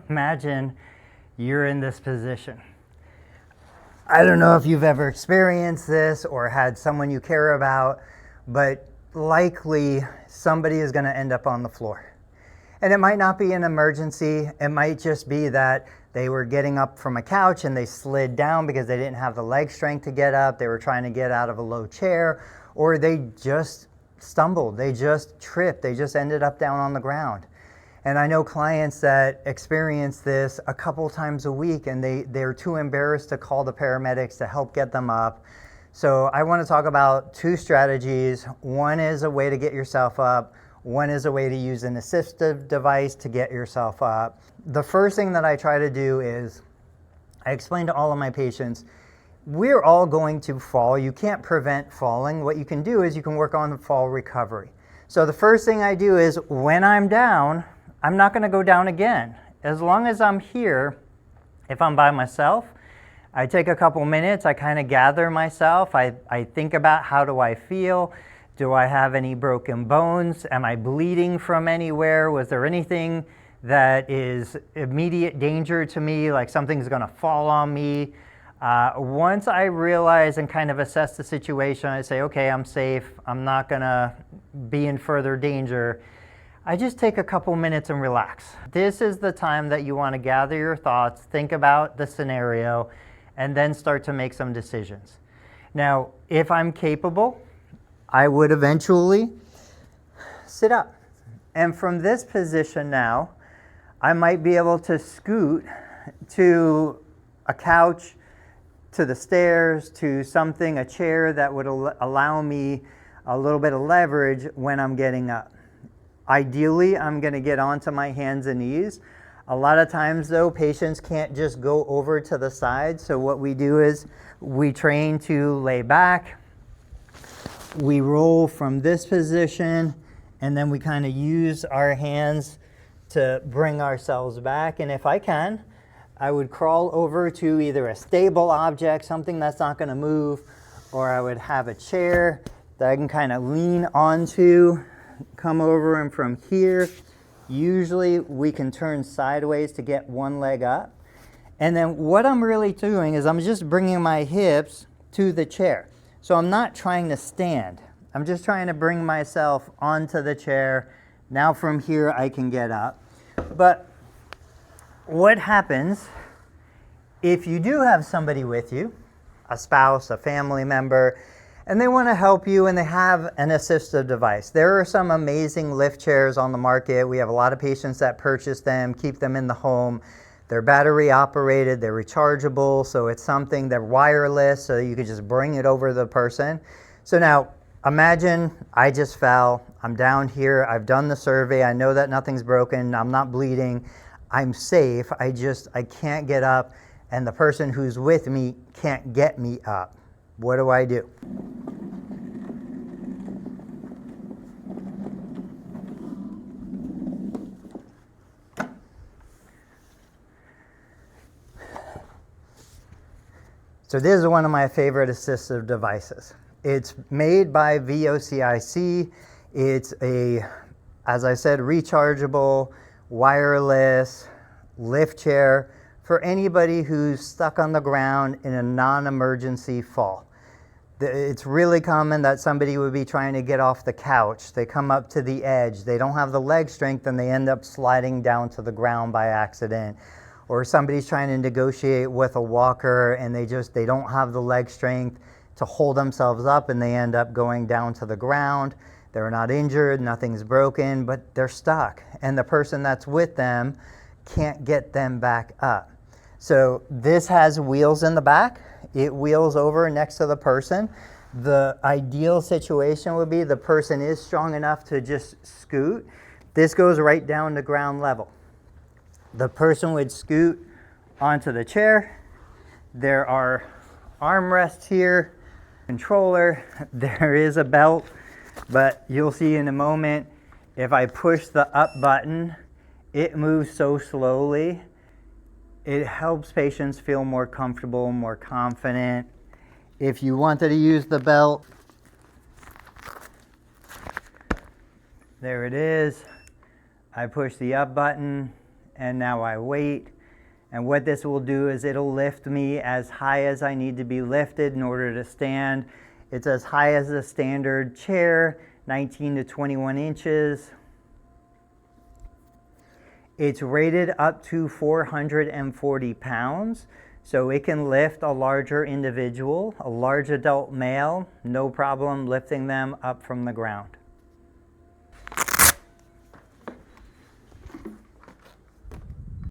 imagine you're in this position. I don't know if you've ever experienced this or had someone you care about, but likely somebody is going to end up on the floor. And it might not be an emergency. It might just be that they were getting up from a couch and they slid down because they didn't have the leg strength to get up. They were trying to get out of a low chair, or they just stumbled. They just tripped. They just ended up down on the ground. And I know clients that experience this a couple times a week, and they're too embarrassed to call the paramedics to help get them up. So I want to talk about two strategies. One is a way to get yourself up. One is a way to use an assistive device to get yourself up. The first thing that I try to do is I explain to all of my patients, we're all going to fall. You can't prevent falling. What you can do is you can work on the fall recovery. So the first thing I do is when I'm down, I'm not going to go down again. As long as I'm here, if I'm by myself, I take a couple minutes, I kind of gather myself, I think about how do I feel, do I have any broken bones, am I bleeding from anywhere, was there anything that is immediate danger to me, like something's going to fall on me. Once I realize and kind of assess the situation, I say, okay, I'm safe, I'm not going to be in further danger. I just take a couple minutes and relax. This is the time that you want to gather your thoughts, think about the scenario, and then start to make some decisions. Now, if I'm capable, I would eventually sit up. And from this position now, I might be able to scoot to a couch, to the stairs, to something, a chair that would allow me a little bit of leverage when I'm getting up. Ideally, I'm going to get onto my hands and knees. A lot of times though, patients can't just go over to the side. So what we do is we train to lay back. We roll from this position, and then we kind of use our hands to bring ourselves back. And if I can, I would crawl over to either a stable object, something that's not going to move, or I would have a chair that I can kind of lean onto, come over, and from here, usually we can turn sideways to get one leg up. And then what I'm really doing is I'm just bringing my hips to the chair. So I'm not trying to stand. I'm just trying to bring myself onto the chair. Now from here I can get up. But what happens if you do have somebody with you, a spouse, a family member, and they want to help you and they have an assistive device? There are some amazing lift chairs on the market. We have a lot of patients that purchase them, keep them in the home. They're battery operated, they're rechargeable, so it's something, they're wireless, so you can just bring it over the person. So now, imagine I just fell, I'm down here, I've done the survey, I know that nothing's broken, I'm not bleeding, I'm safe, I can't get up, and the person who's with me can't get me up. What do I do? So this is one of my favorite assistive devices. It's made by VOCIC. It's a, as I said, rechargeable, wireless lift chair for anybody who's stuck on the ground in a non-emergency fall. It's really common that somebody would be trying to get off the couch. They come up to the edge. They don't have the leg strength and they end up sliding down to the ground by accident. Or somebody's trying to negotiate with a walker and they don't have the leg strength to hold themselves up and they end up going down to the ground. They're not injured, nothing's broken, but they're stuck. And the person that's with them can't get them back up. So this has wheels in the back. It wheels over next to the person. The ideal situation would be the person is strong enough to just scoot. This goes right down to ground level. The person would scoot onto the chair. There are armrests here, controller, there is a belt, but you'll see in a moment, if I push the up button, it moves so slowly. It helps patients feel more comfortable, more confident. If you wanted to use the belt, there it is. I push the up button and now I wait. And what this will do is it'll lift me as high as I need to be lifted in order to stand. It's as high as a standard chair, 19 to 21 inches. It's rated up to 440 pounds, so it can lift a larger individual, a large adult male, no problem lifting them up from the ground.